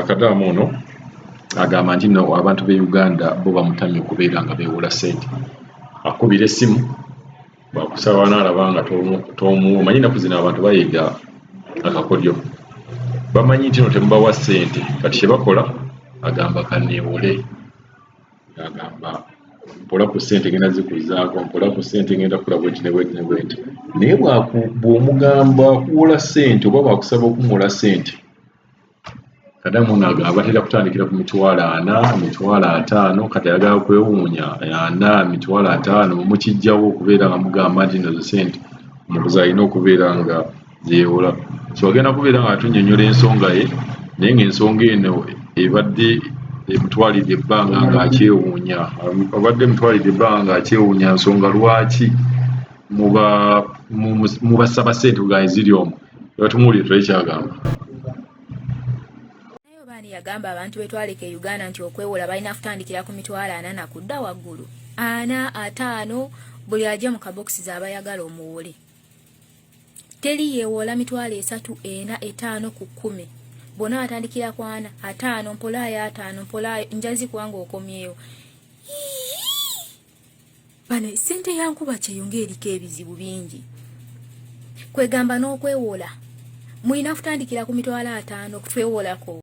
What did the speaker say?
Kadamu ono agamba nti no abantu b'e Uganda bo bamutamye okubeera nga beewola ssente. Akubira essimu bwakusaba n'alaba nga tomuwa. Omanyi ennaku zino abantu bayiga akakodyo, bamanyi nti no temubawa ssente, kati kye bakola agamba kanneewole. Agamba mpola ku ssente ngenda zikuzaako, mpola ku ssente ngenda kukula bweti ne bweti ne bweti. Naye bw'omugamba akuwola ssente oba bwakusaba okumuwola ssente, Kadamu ono agamba batera kutandikira ku $40,000, $50,000, kati ayagala kwewuunya 40, $50,000 mukijjawo okubeera nga mugamba nti nazo ssente omuguzi alina okubeera nga zeewola. So agenda kubeera nga atunnyonnyola ensonga ye, naye ng'ensonga eno ebadde emutwalidde ebbanga ng'akyewuunya. Obadde emutwalidde ebbanga ng'akyewuunya nsonga lwaki mu basaba ssente bwayi ziri omwo. Tumuwulire tulabe kyagamba. Yagamba abantu betwaleka e Uganda nti okwewola balina kutandikira ku $40,000 kudda waggulu. 40, 50, buli ajja mu kabokisi z'abayagala omuwole. Teri yeewola $3,000, 4, 5 ku 10. Bonna atandikira ku 4, 5, mpolayo 5, mpolayo njazi kubanga okomyewo. Bano ssente yankuba kyeyonga eriko ebizibu bingi. Kwegamba n'okwewola mulina kutandikira ku $50,000 kutwewolako.